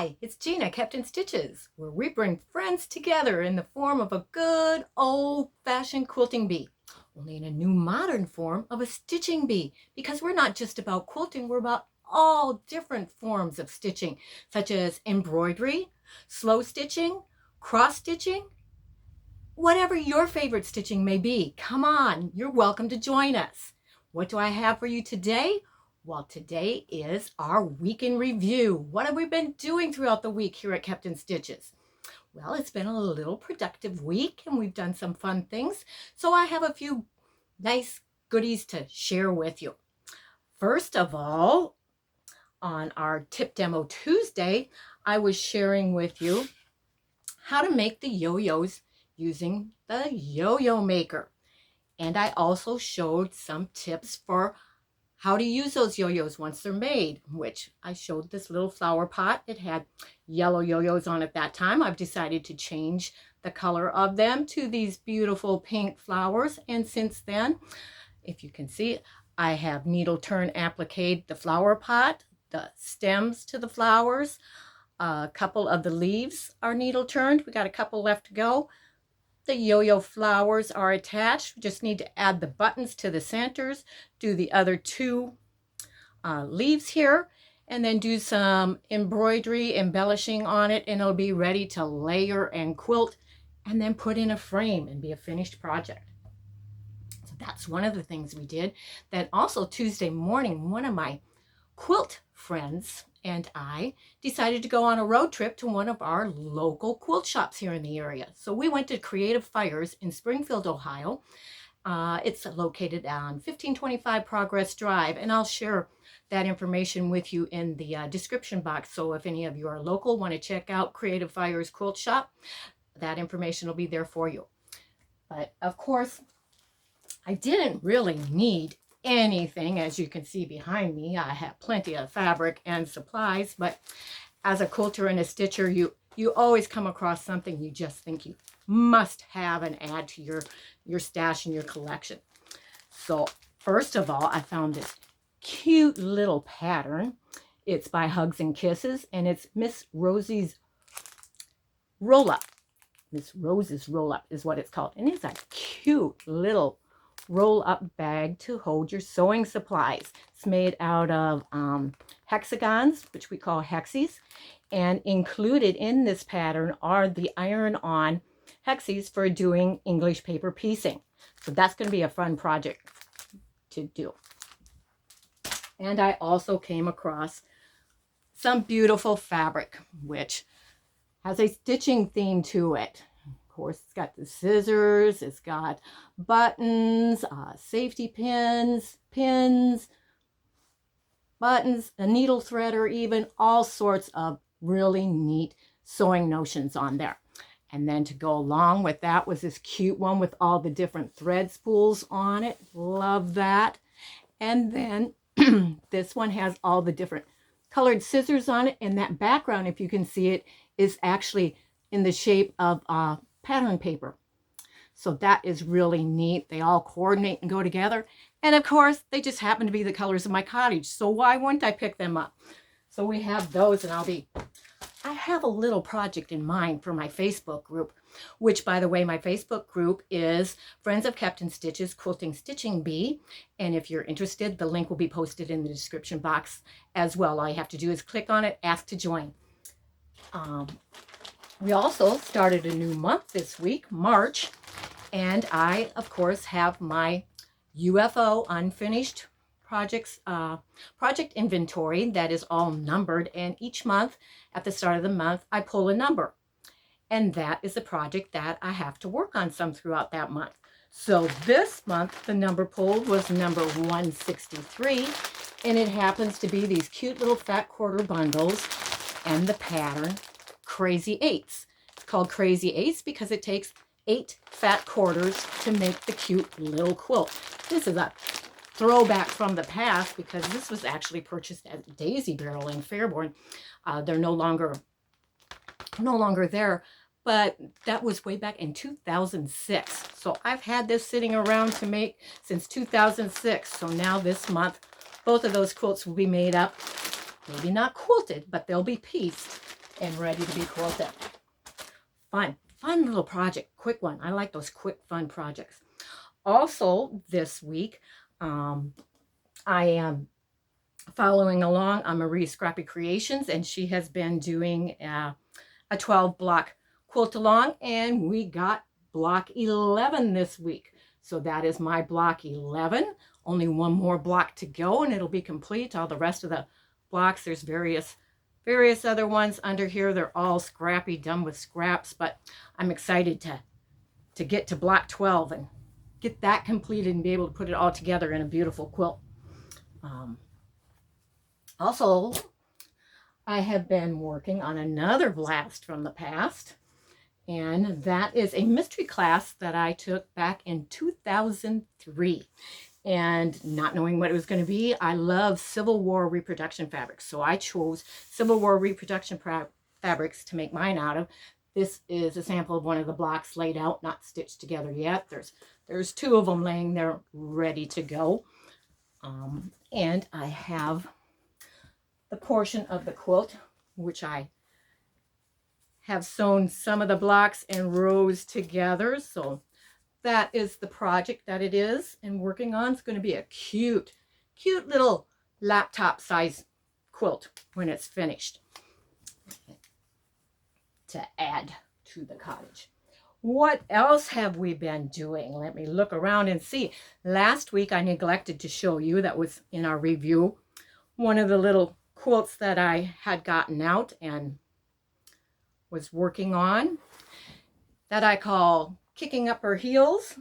Hi, it's Gina, Captain Stitches, where we bring friends together in the form of a good old-fashioned quilting bee, only in a new modern form of a stitching bee, because we're not just about quilting, we're about all different forms of stitching, such as embroidery, slow stitching, cross stitching, whatever your favorite stitching may be. Come on, you're welcome to join us. What do I have for you today? Well, today is our week in review. What have we been doing throughout the week here at Captain Stitches? Well, it's been a little productive week and we've done some fun things. So I have a few nice goodies to share with you. First of all, on our Tip Demo Tuesday, I was sharing with you how to make the yo-yos using the yo-yo maker. And I also showed some tips for how to use those yo-yos once they're made, which I showed this little flower pot. It had yellow yo-yos on at that time. I've decided to change the color of them to these beautiful pink flowers. And since then, if you can see, I have needle turn appliqued the flower pot, the stems to the flowers. A couple of the leaves are needle turned. We got a couple left to go. The yo-yo flowers are attached. We just need to add the buttons to the centers, do the other two leaves here, and then do some embroidery, embellishing on it, and it'll be ready to layer and quilt and then put in a frame and be a finished project. So that's one of the things we did. Then also Tuesday morning, one of my quilt friends and I decided to go on a road trip to one of our local quilt shops here in the area. So we went to Creative Fires in Springfield, Ohio. It's located on 1525 Progress Drive, and I'll share that information with you in the description box. So if any of you are local, want to check out Creative Fires Quilt Shop, that information will be there for you. But of course, I didn't really need anything. As you can see behind me, I have plenty of fabric and supplies, but as a quilter and a stitcher, you always come across something you just think you must have and add to your stash and your collection. So first of all, I found this cute little pattern. It's by Hugs and Kisses, and it's Miss Rosie's roll-up. Miss Rose's roll-up is what it's called, and it's a cute little roll-up bag to hold your sewing supplies. It's made out of hexagons, which we call hexies, and included in this pattern are the iron-on hexies for doing English paper piecing. So that's going to be a fun project to do. And I also came across some beautiful fabric, which has a stitching theme to it. Of course, it's got the scissors, it's got buttons, safety pins, buttons, a needle threader, even all sorts of really neat sewing notions on there. And then to go along with that was this cute one with all the different thread spools on it. Love that. And then this one has all the different colored scissors on it. And that background, if you can see it, is actually in the shape of pattern paper. So that is really neat. They all coordinate and go together. And of course, they just happen to be the colors of my cottage. So why wouldn't I pick them up? So we have those, and I have a little project in mind for my Facebook group, which, by the way, my Facebook group is Friends of Captain Stitches Quilting Stitching Bee. And if you're interested, the link will be posted in the description box as well. All you have to do is click on it, ask to join. We also started a new month this week, March, and I, of course, have my UFO unfinished project inventory that is all numbered, and each month, at the start of the month, I pull a number, and that is the project that I have to work on some throughout that month. So this month, the number pulled was number 163, and it happens to be these cute little fat quarter bundles and the pattern Crazy Eights. It's called Crazy Eights because it takes 8 fat quarters to make the cute little quilt. This is a throwback from the past because this was actually purchased at Daisy Barrel in Fairborn. They're no longer there, but that was way back in 2006. So I've had this sitting around to make since 2006. So now this month, both of those quilts will be made up. Maybe not quilted, but they'll be pieced. and ready to be quilted. Fun little project, quick one. I like those quick, fun projects. Also, this week, I am following along on Marie Scrappy Creations, and she has been doing a 12 block quilt along, and we got block 11 this week. So that is my block 11. Only one more block to go and it'll be complete. All the rest of the blocks, there's various other ones under here. They're all scrappy, done with scraps, but I'm excited to get to block 12 and get that completed and be able to put it all together in a beautiful quilt. Also, I have been working on another blast from the past, and that is a mystery class that I took back in 2003. And not knowing what it was going to be, I love Civil War reproduction fabrics. So I chose Civil War reproduction fabrics to make mine out of. This is a sample of one of the blocks laid out, not stitched together yet. There's two of them laying there ready to go. And I have the portion of the quilt, which I have sewn some of the blocks and rows together. So that is the project that it is and working on. It's going to be a cute little laptop size quilt when it's finished to add to the cottage. What else have we been doing? Let me look around and see. Last week I neglected to show you, that was in our review, one of the little quilts that I had gotten out and was working on that I call Kicking Up Her Heels.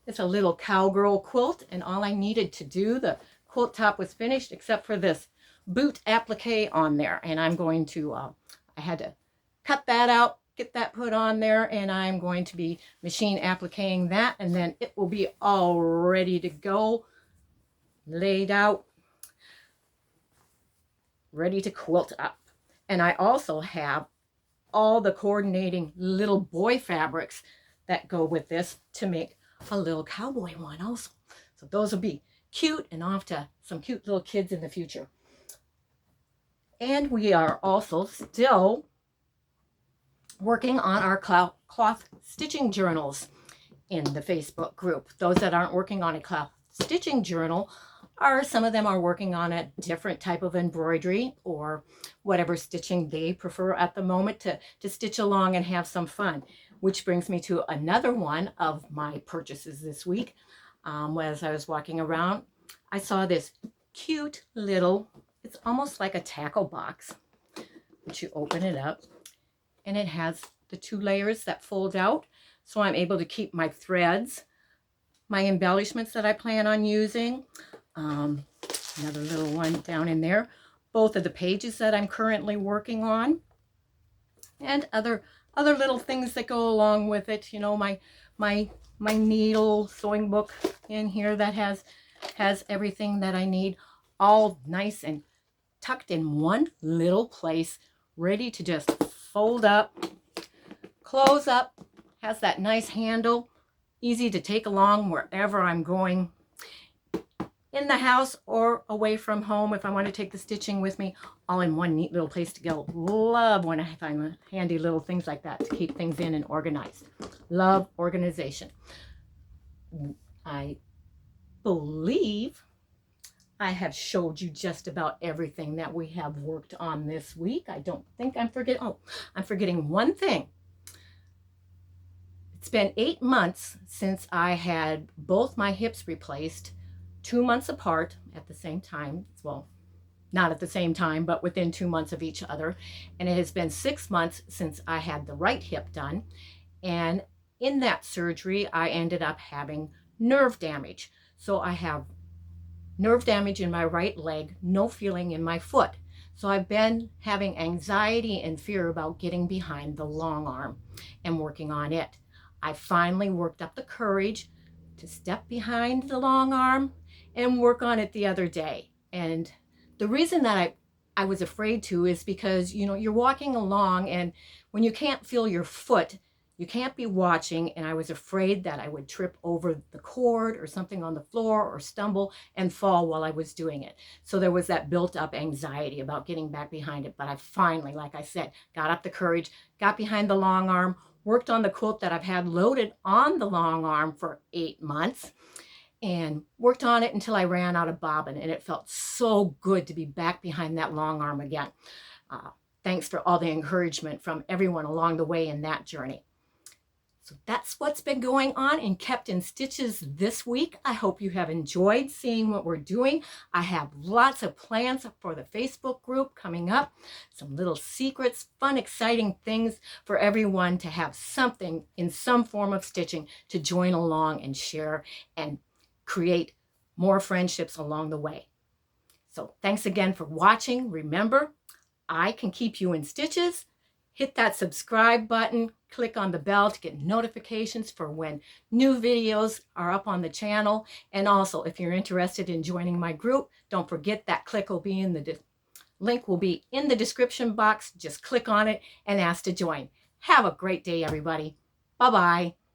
It's a little cowgirl quilt, and all I needed to do, the quilt top was finished except for this boot applique on there, and I'm going to I had to cut that out, get that put on there, and I'm going to be machine appliquing that, and then it will be all ready to go, laid out, ready to quilt up. And I also have all the coordinating little boy fabrics that go with this to make a little cowboy one also. So those will be cute and off to some cute little kids in the future. And we are also still working on our cloth stitching journals in the Facebook group. Those that aren't working on a cloth stitching journal some of them are working on a different type of embroidery or whatever stitching they prefer at the moment to stitch along and have some fun. Which brings me to another one of my purchases this week. As I was walking around, I saw this cute little, it's almost like a tackle box, which you open it up and it has the two layers that fold out. So I'm able to keep my threads, my embellishments that I plan on using. Another little one down in there. Both of the pages that I'm currently working on. And other little things that go along with it. You know, my needle sewing book in here that has everything that I need. All nice and tucked in one little place. Ready to just fold up, close up. Has that nice handle. Easy to take along wherever I'm going. In the house or away from home if I want to take the stitching with me, all in one neat little place to go. Love when I find handy little things like that to keep things in and organized. Love organization. I believe I have showed you just about everything that we have worked on this week. I don't think I'm forgetting. Oh, I'm forgetting one thing. It's been 8 months since I had both my hips replaced, 2 months apart at the same time. Well, not at the same time, but within 2 months of each other. And it has been 6 months since I had the right hip done. And in that surgery, I ended up having nerve damage. So I have nerve damage in my right leg, no feeling in my foot. So I've been having anxiety and fear about getting behind the long arm and working on it. I finally worked up the courage to step behind the long arm and work on it the other day. And the reason that I was afraid to is because, you know, you're walking along and when you can't feel your foot, you can't be watching, and I was afraid that I would trip over the cord or something on the floor or stumble and fall while I was doing it. So there was that built up anxiety about getting back behind it. But I finally, like I said, got up the courage, got behind the long arm, worked on the quilt that I've had loaded on the long arm for 8 months, and worked on it until I ran out of bobbin. And it felt so good to be back behind that long arm again. Thanks for all the encouragement from everyone along the way in that journey. So that's what's been going on in Kept in Stitches this week. I hope you have enjoyed seeing what we're doing. I have lots of plans for the Facebook group coming up, some little secrets, fun, exciting things for everyone to have something in some form of stitching to join along and share and create more friendships along the way. So thanks again for watching. Remember, I can keep you in stitches. Hit that subscribe button, click on the bell to get notifications for when new videos are up on the channel. And also, if you're interested in joining my group, don't forget that link will be in the description box. Just click on it and ask to join. Have a great day, everybody. Bye-bye.